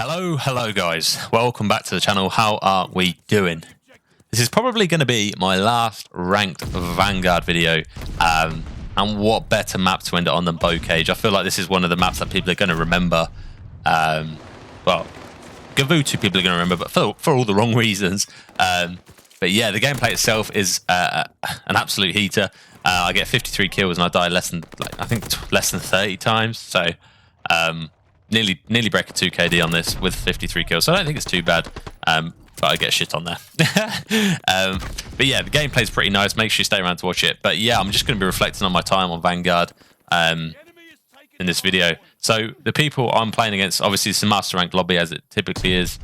Hello guys, welcome back to the channel. How are we doing? This is probably going to be my last ranked Vanguard video, and what better map to end it on than Bocage. I feel like this is one of the maps that people are going to remember. Well, Gavutu people are going to remember, but for all the wrong reasons. But yeah, the gameplay itself is an absolute heater. I get 53 kills and I die less than 30 times. So nearly break a 2KD on this with 53 kills. So I don't think it's too bad. But I get shit on there. But yeah, the gameplay's pretty nice. Make sure you stay around to watch it. But yeah, I'm just going to be reflecting on my time on Vanguard in this video. So the people I'm playing against, obviously it's a master ranked lobby as it typically is.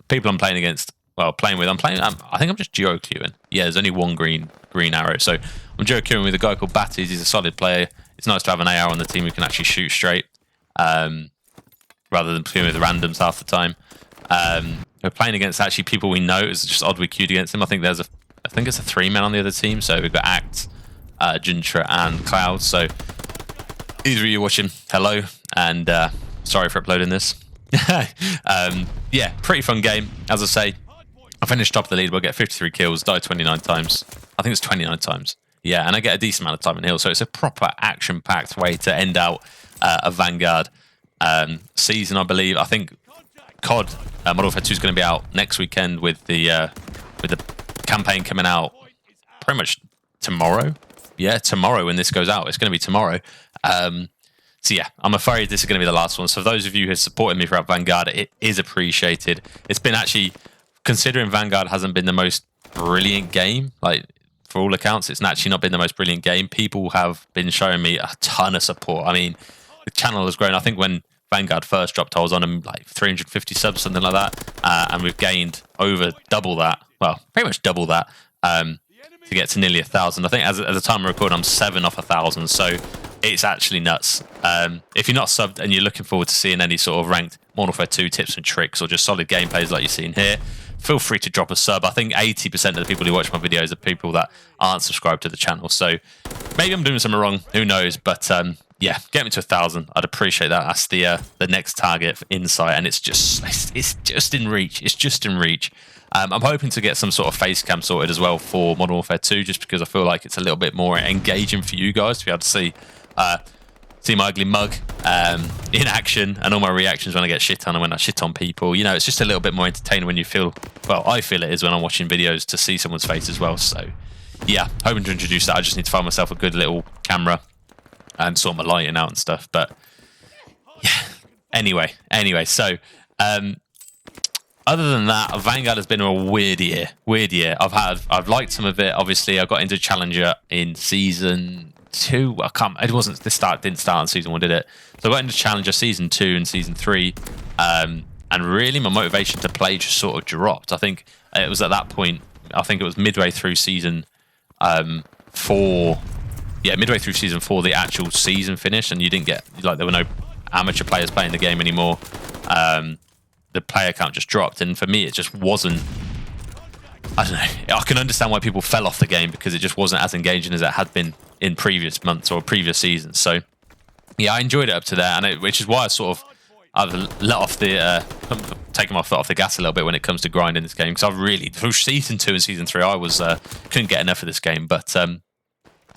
People I'm playing against, I think I'm just duo queuing. Yeah, there's only one green arrow. So I'm duo queuing with a guy called Batties. He's a solid player. It's nice to have an AR on the team who can actually shoot straight, rather than queuing with randoms half the time. We're playing against actually people we know. It's just odd we queued against them. I think it's a 3-man on the other team. So we've got Act, Juntra, and Cloud. So either of you watching, hello, and sorry for uploading this. Yeah, pretty fun game. As I say, I finished top of the leaderboard, get 53 kills, die 29 times. I think it's 29 times. Yeah, and I get a decent amount of time in hill. So it's a proper action-packed way to end out a Vanguard season, I believe. I think COD Modern Warfare 2 is going to be out next weekend with the campaign coming out pretty much tomorrow. Yeah, tomorrow when this goes out. It's going to be tomorrow. So yeah, I'm afraid this is going to be the last one. So for those of you who have supported me throughout Vanguard, it is appreciated. It's been actually, considering Vanguard hasn't been the most brilliant game, like for all accounts, it's actually not been the most brilliant game. People have been showing me a ton of support. I mean, the channel has grown. I think when Vanguard first dropped, I was on like 350 subs, something like that. And we've gained over double that. Well, pretty much double that to get to nearly 1,000. I think at the time of recording, I'm 7 off 1,000. So it's actually nuts. If you're not subbed and you're looking forward to seeing any sort of ranked Modern Warfare 2 tips and tricks or just solid gameplays like you're seeing here, feel free to drop a sub. I think 80% of the people who watch my videos are people that aren't subscribed to the channel. So maybe I'm doing something wrong. Who knows? But yeah, get me to 1,000. I'd appreciate that. That's the next target for Insight, and it's just in reach. It's just in reach. I'm hoping to get some sort of face cam sorted as well for Modern Warfare 2, just because I feel like it's a little bit more engaging for you guys to be able to see my ugly mug in action and all my reactions when I get shit on and when I shit on people. You know, it's just a little bit more entertaining when you feel, well, I feel it is when I'm watching videos to see someone's face as well. So yeah, hoping to introduce that. I just need to find myself a good little camera and sort my lighting out and stuff. But yeah, anyway, so other than that, Vanguard has been a weird year. I've liked some of it. Obviously, I got into Challenger in season 2. Didn't start on season 1, did it? So I got into Challenger season 2 and season 3, and really my motivation to play just sort of dropped. I think it was at that point. I think it was midway through season 4. Yeah, midway through season 4, the actual season finished, and you didn't get, like, there were no amateur players playing the game anymore. The player count just dropped, and for me, it just wasn't. I don't know. I can understand why people fell off the game because it just wasn't as engaging as it had been in previous months or previous seasons. So yeah, I enjoyed it up to there, and which is why I've let off the taken my foot off the gas a little bit when it comes to grinding this game, because I've really, through season 2 and season 3, I was couldn't get enough of this game. But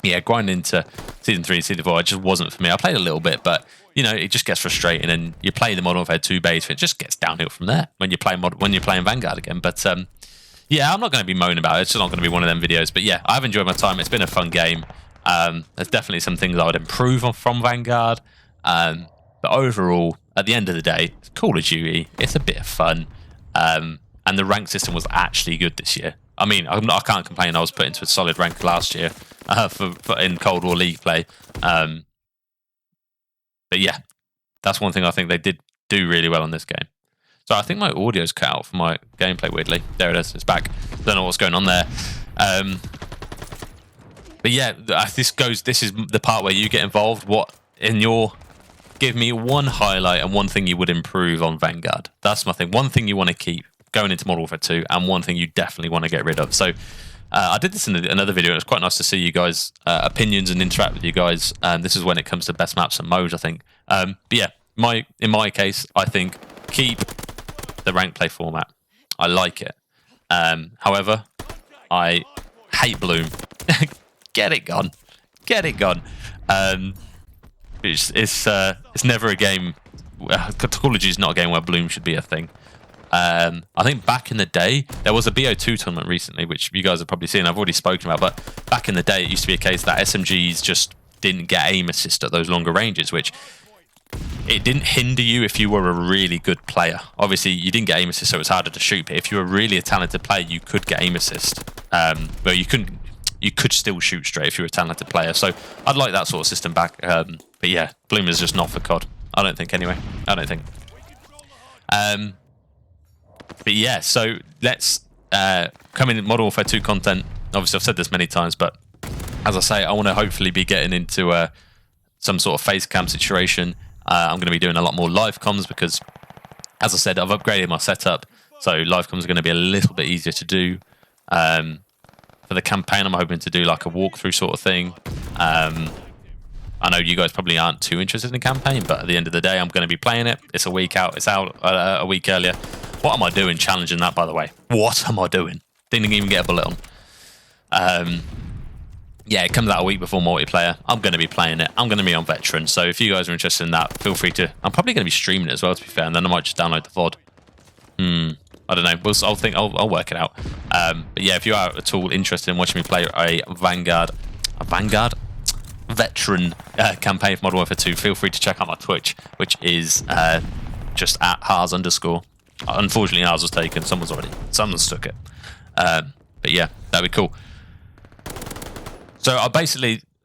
yeah, grinding into season 3 and season 4, it just wasn't for me. I played a little bit, but you know, it just gets frustrating, and you play the Modern Warfare 2 base, it just gets downhill from there when you're playing Vanguard again. But yeah, I'm not going to be moaning about it. It's just not going to be one of them videos. But yeah, I've enjoyed my time. It's been a fun game. There's definitely some things I would improve on from Vanguard. But overall, at the end of the day, it's Call of Duty. It's a bit of fun. And the rank system was actually good this year. I mean, I can't complain. I was put into a solid rank last year in Cold War League play. But yeah, that's one thing I think they did do really well on this game. So I think my audio's cut out for my gameplay, weirdly. There it is. It's back. Don't know what's going on there. But yeah, this is the part where you get involved. Give me one highlight and one thing you would improve on Vanguard. That's my thing. One thing you want to keep going into Modern Warfare 2, and one thing you definitely want to get rid of. So I did this in another video. It was quite nice to see you guys' opinions and interact with you guys. This is when it comes to best maps and modes, I think. But yeah, in my case, I think keep the rank play format. I like it. However, I hate Bloom. Get it gone. Get it gone. It's never a game. Call of Duty is not a game where Bloom should be a thing. I think back in the day, there was a BO2 tournament recently, which you guys have probably seen. I've already spoken about, but back in the day, it used to be a case that SMGs just didn't get aim assist at those longer ranges, which it didn't hinder you if you were a really good player. Obviously, you didn't get aim assist, so it was harder to shoot. But if you were really a talented player, you could get aim assist. But you couldn't. You could still shoot straight if you were a talented player. So I'd like that sort of system back. But yeah, Bloom is just not for COD. I don't think anyway. I don't think. But yeah, so let's come in Modern Warfare 2 content. Obviously, I've said this many times, but as I say, I want to hopefully be getting into some sort of face cam situation. I'm going to be doing a lot more live comms because, as I said, I've upgraded my setup. So live comms are going to be a little bit easier to do. For the campaign, I'm hoping to do like a walkthrough sort of thing. I know you guys probably aren't too interested in the campaign, but at the end of the day, I'm going to be playing it. It's a week out. It's out a week earlier. What am I doing challenging that, by the way? What am I doing? Didn't even get a bullet on. Yeah, it comes out a week before multiplayer. I'm going to be playing it. I'm going to be on Veteran. So if you guys are interested in that, feel free to. I'm probably going to be streaming it as well, to be fair, and then I might just download the VOD. I don't know. I'll work it out. But yeah, if you are at all interested in watching me play a Vanguard Veteran campaign for Modern Warfare 2, feel free to check out my Twitch, which is just at Haas_. Unfortunately, ours was taken. Someone's took it. But yeah, that'd be cool. So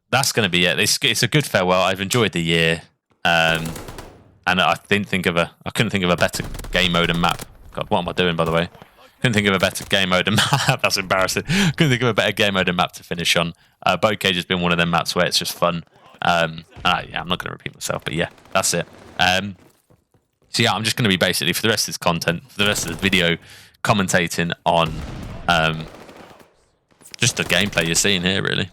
that's going to be it. It's a good farewell. I've enjoyed the year, and I couldn't think of a better game mode and map. God, what am I doing, by the way? Couldn't think of a better game mode and map. That's embarrassing. Couldn't think of a better game mode and map to finish on. Bocage has been one of them maps where it's just fun. Yeah, I'm not going to repeat myself, but yeah, that's it. So yeah, I'm just going to be basically, for the rest of this content, for the rest of this video, commentating on just the gameplay you're seeing here, really.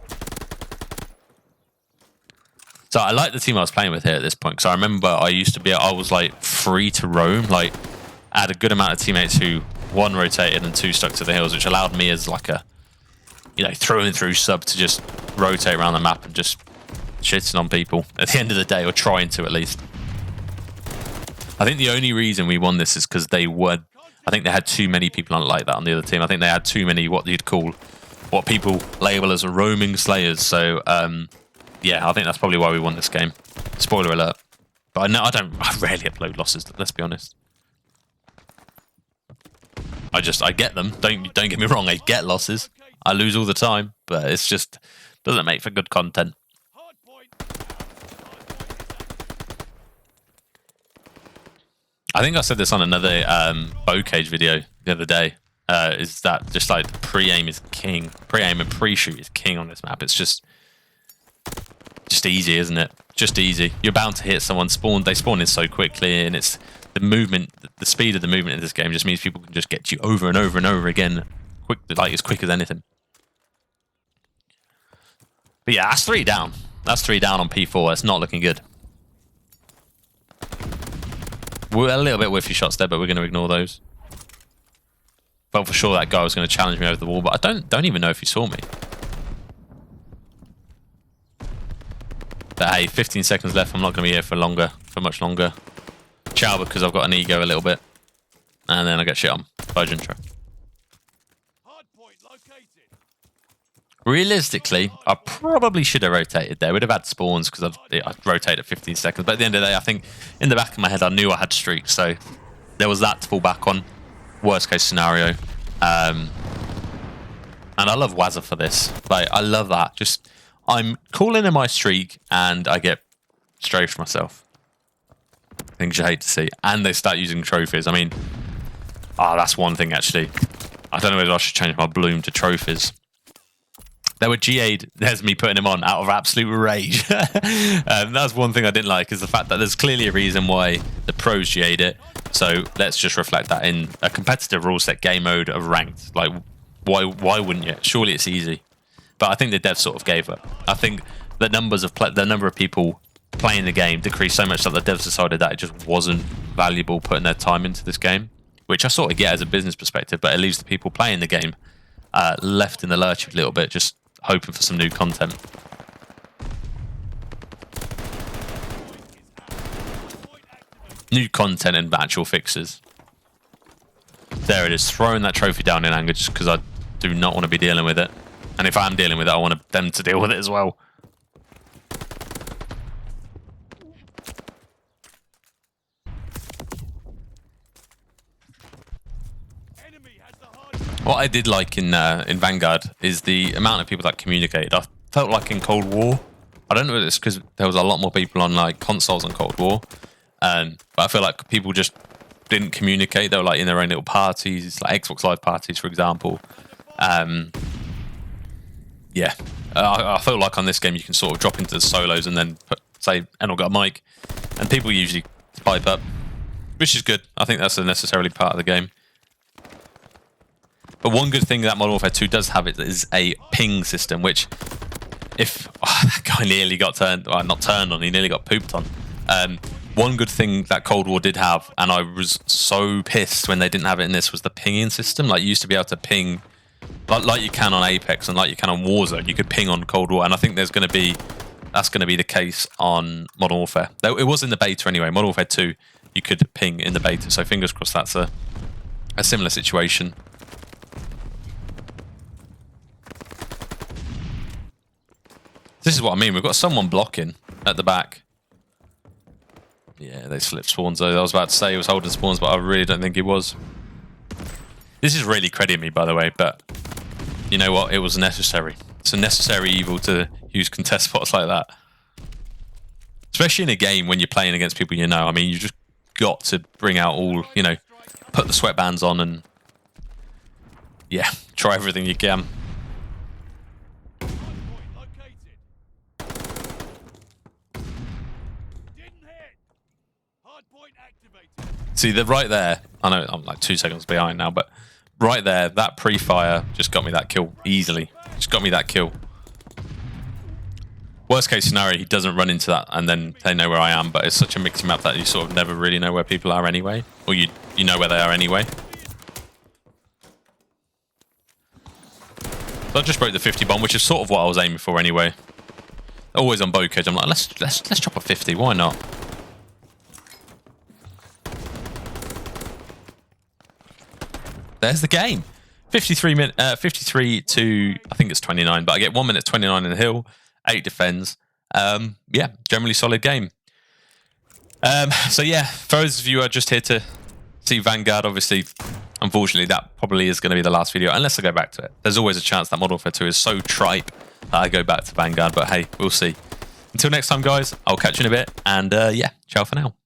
So I like the team I was playing with here at this point, because I remember I was like free to roam. Like, I had a good amount of teammates who, one, rotated and two, stuck to the hills, which allowed me as like a, through and through sub to just rotate around the map and just shitting on people at the end of the day, or trying to at least. I think the only reason we won this is because I think they had too many people like that on the other team. I think they had too many what people label as roaming slayers. So yeah, I think that's probably why we won this game. Spoiler alert. But I rarely upload losses, let's be honest. I get them. Don't get me wrong, I get losses. I lose all the time, but it's just doesn't make for good content. I think I said this on another Bocage video the other day. Is that just like pre-aim is king? Pre-aim and pre-shoot is king on this map. It's just easy, isn't it? Just easy. You're bound to hit someone. They spawn in so quickly, and it's the movement, the speed of the movement in this game just means people can just get you over and over and over again, as quick as anything. But yeah, that's 3 down. That's 3 down on P4. That's not looking good. We're a little bit whiffy shots there, but we're going to ignore those. Felt for sure that guy was going to challenge me over the wall, but I don't even know if he saw me. But hey, 15 seconds left. I'm not going to be here for much longer. Ciao, because I've got an ego a little bit. And then I get shit on by Intro. Realistically, I probably should have rotated there. We'd have had spawns because I'd rotated 15 seconds. But at the end of the day, I think in the back of my head, I knew I had streaks. So there was that to fall back on. Worst case scenario. And I love Wazza for this. Like, I love that. Just, I'm calling in my streak and I get strafed myself. Things you hate to see. And they start using trophies. I mean, that's one thing actually. I don't know whether I should change my Bloom to trophies. They were GA'd. There's me putting him on out of absolute rage. That's one thing I didn't like, is the fact that there's clearly a reason why the pros GA'd it. So let's just reflect that in a competitive rule set game mode of ranked. Like, why wouldn't you? Surely it's easy. But I think the devs sort of gave up. I think the number of people playing the game decreased so much that the devs decided that it just wasn't valuable putting their time into this game, which I sort of get as a business perspective, but it leaves the people playing the game left in the lurch a little bit, just hoping for some new content. New content and actual fixes. There it is, throwing that trophy down in anger just because I do not want to be dealing with it. And if I'm dealing with it, I want them to deal with it as well. What I did like in Vanguard is the amount of people that communicated. I felt like in Cold War, I don't know if it's because there was a lot more people on like consoles on Cold War, but I feel like people just didn't communicate. They were like in their own little parties, like Xbox Live parties, for example. Yeah, I felt like on this game you can sort of drop into the solos and then say, "And I've got a mic," and people usually pipe up, which is good. I think that's a necessarily part of the game. But one good thing that Modern Warfare 2 does have is a ping system, which if that guy nearly got turned, well, not turned on, he nearly got pooped on. One good thing that Cold War did have, and I was so pissed when they didn't have it in this, was the pinging system. Like you used to be able to ping, like you can on Apex and like you can on Warzone. You could ping on Cold War, and I think that's going to be the case on Modern Warfare. It was in the beta anyway. Modern Warfare 2, you could ping in the beta, so fingers crossed that's a similar situation. This is what I mean. We've got someone blocking at the back. Yeah, they slipped spawns though. I was about to say he was holding spawns, but I really don't think he was. This is really crediting me, by the way, but you know what? It was necessary. It's a necessary evil to use contest spots like that. Especially in a game when you're playing against people you know. I mean, you just got to bring out all, you know, put the sweatbands on and, yeah, try everything you can. See, they're right there. I know I'm like 2 seconds behind now, but right there, that pre-fire just got me that kill easily. Just got me that kill. Worst case scenario, he doesn't run into that and then they know where I am, but it's such a mixed map that you sort of never really know where people are anyway. Or you know where they are anyway. So I just broke the 50 bomb, which is sort of what I was aiming for anyway. Always on Bocage, I'm like, let's drop a 50, why not? There's the game. 53 to, I think it's 29, but I get 1 minute 29 in the hill, 8 defends. Yeah, generally solid game. So yeah, for those of you who are just here to see Vanguard, obviously, unfortunately, that probably is going to be the last video, unless I go back to it. There's always a chance that Modern Warfare 2 is so tripe that I go back to Vanguard, but hey, we'll see. Until next time, guys, I'll catch you in a bit, and yeah, ciao for now.